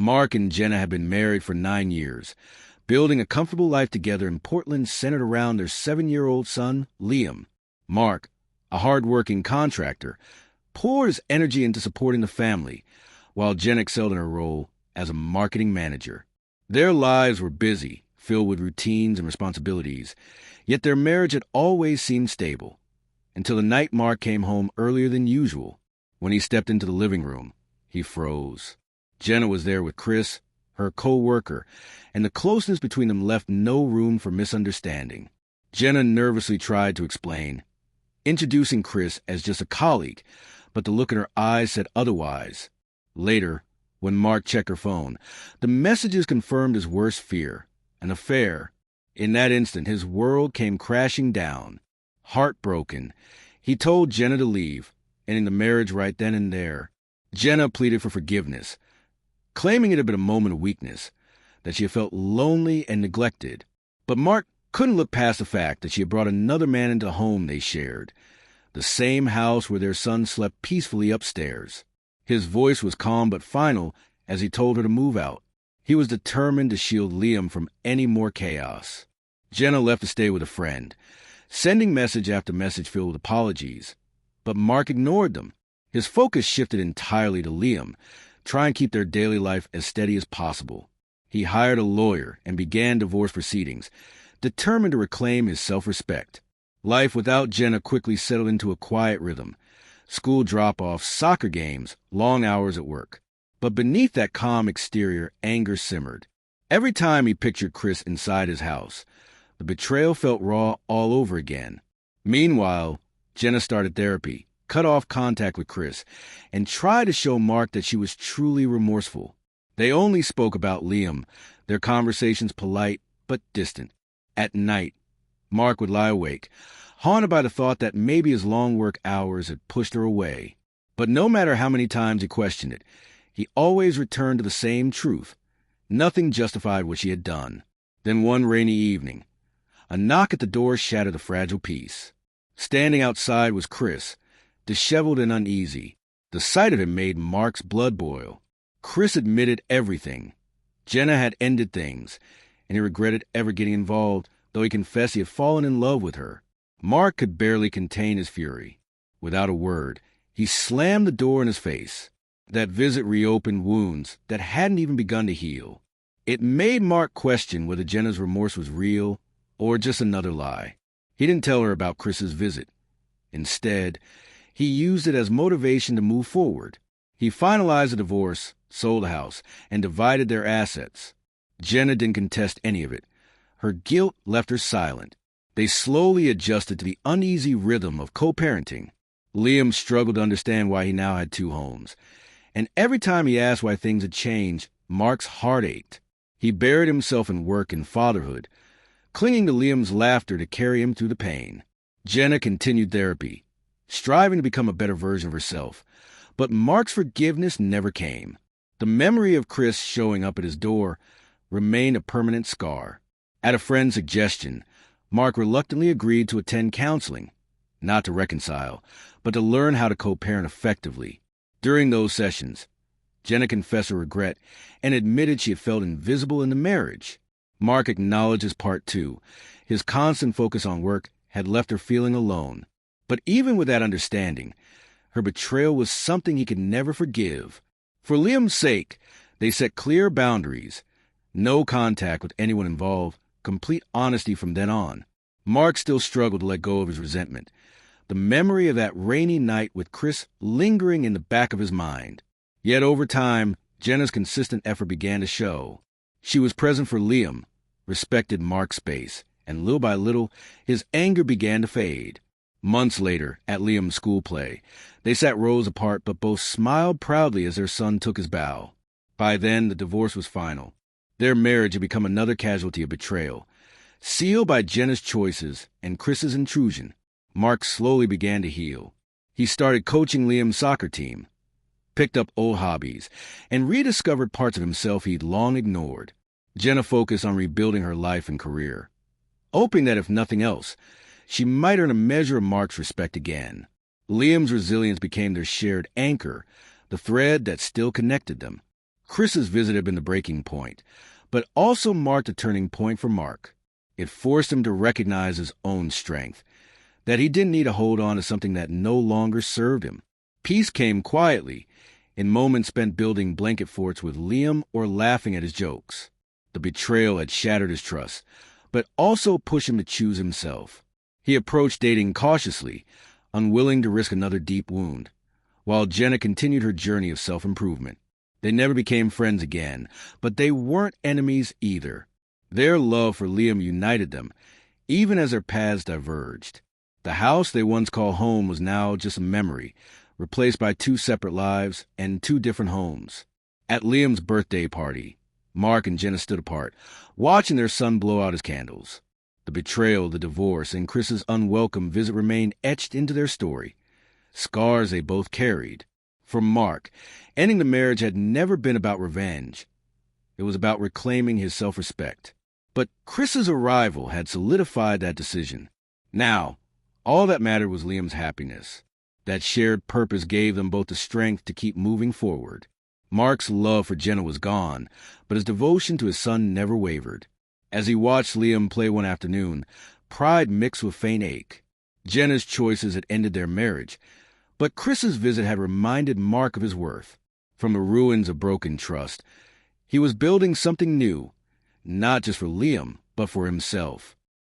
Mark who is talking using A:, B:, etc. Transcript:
A: Mark and Jenna had been married for 9 years, building a comfortable life together in Portland centered around their 7-year-old son, Liam. Mark, a hard-working contractor, poured his energy into supporting the family, while Jen excelled in her role as a marketing manager. Their lives were busy, filled with routines and responsibilities, yet their marriage had always seemed stable, until the night Mark came home earlier than usual. When he stepped into the living room, he froze. Jenna was there with Chris, her co-worker, and the closeness between them left no room for misunderstanding. Jenna nervously tried to explain, introducing Chris as just a colleague, but the look in her eyes said otherwise. Later, when Mark checked her phone, the messages confirmed his worst fear, an affair. In that instant, his world came crashing down. Heartbroken, he told Jenna to leave, ending the marriage right then and there. Jenna pleaded for forgiveness, claiming it had been a moment of weakness, that she had felt lonely and neglected. But Mark couldn't look past the fact that she had brought another man into the home they shared, the same house where their son slept peacefully upstairs. His voice was calm but final as he told her to move out. He was determined to shield Liam from any more chaos. Jenna left to stay with a friend, sending message after message filled with apologies. But Mark ignored them. His focus shifted entirely to Liam, trying to keep their daily life as steady as possible. He hired a lawyer and began divorce proceedings, determined to reclaim his self-respect. Life without Jenna quickly settled into a quiet rhythm. School drop-offs, soccer games, long hours at work. But beneath that calm exterior, anger simmered. Every time he pictured Chris inside his house, the betrayal felt raw all over again. Meanwhile, Jenna started therapy, cut off contact with Chris, and tried to show Mark that she was truly remorseful. They only spoke about Liam, their conversations polite but distant. At night, Mark would lie awake, haunted by the thought that maybe his long work hours had pushed her away. But no matter how many times he questioned it, he always returned to the same truth. Nothing justified what she had done. Then one rainy evening, a knock at the door shattered the fragile peace. Standing outside was Chris, disheveled and uneasy. The sight of him made Mark's blood boil. Chris admitted everything. Jenna had ended things, and he regretted ever getting involved, though he confessed he had fallen in love with her. Mark could barely contain his fury. Without a word, he slammed the door in his face. That visit reopened wounds that hadn't even begun to heal. It made Mark question whether Jenna's remorse was real or just another lie. He didn't tell her about Chris's visit. Instead, he used it as motivation to move forward. He finalized the divorce, sold the house, and divided their assets. Jenna didn't contest any of it. Her guilt left her silent. They slowly adjusted to the uneasy rhythm of co-parenting. Liam struggled to understand why he now had 2 homes. And every time he asked why things had changed, Mark's heart ached. He buried himself in work and fatherhood, clinging to Liam's laughter to carry him through the pain. Jenna continued therapy, striving to become a better version of herself. But Mark's forgiveness never came. The memory of Chris showing up at his door remained a permanent scar. At a friend's suggestion, Mark reluctantly agreed to attend counseling, not to reconcile, but to learn how to co-parent effectively. During those sessions, Jenna confessed her regret and admitted she had felt invisible in the marriage. Mark acknowledged his part too. His constant focus on work had left her feeling alone. But even with that understanding, her betrayal was something he could never forgive. For Liam's sake, they set clear boundaries. No contact with anyone involved, complete honesty from then on. Mark still struggled to let go of his resentment, the memory of that rainy night with Chris lingering in the back of his mind. Yet over time, Jenna's consistent effort began to show. She was present for Liam, respected Mark's space, and little by little, his anger began to fade. Months later, at Liam's school play, they sat rows apart but both smiled proudly as their son took his bow. By then, the divorce was final. Their marriage had become another casualty of betrayal. Sealed by Jenna's choices and Chris's intrusion, Mark slowly began to heal. He started coaching Liam's soccer team, picked up old hobbies, and rediscovered parts of himself he'd long ignored. Jenna focused on rebuilding her life and career, hoping that if nothing else, she might earn a measure of Mark's respect again. Liam's resilience became their shared anchor, the thread that still connected them. Chris's visit had been the breaking point, but also marked a turning point for Mark. It forced him to recognize his own strength, that he didn't need to hold on to something that no longer served him. Peace came quietly, in moments spent building blanket forts with Liam or laughing at his jokes. The betrayal had shattered his trust, but also pushed him to choose himself. He approached dating cautiously, unwilling to risk another deep wound, while Jenna continued her journey of self-improvement. They never became friends again, but they weren't enemies either. Their love for Liam united them, even as their paths diverged. The house they once called home was now just a memory, replaced by two separate lives and two different homes. At Liam's birthday party, Mark and Jenna stood apart, watching their son blow out his candles. The betrayal, the divorce, and Chris's unwelcome visit remained etched into their story, scars they both carried. For Mark, ending the marriage had never been about revenge. It was about reclaiming his self-respect. But Chris's arrival had solidified that decision. Now, all that mattered was Liam's happiness. That shared purpose gave them both the strength to keep moving forward. Mark's love for Jenna was gone, but his devotion to his son never wavered. As he watched Liam play one afternoon, pride mixed with faint ache. Jenna's choices had ended their marriage, but Chris's visit had reminded Mark of his worth. From the ruins of broken trust, he was building something new, not just for Liam, but for himself.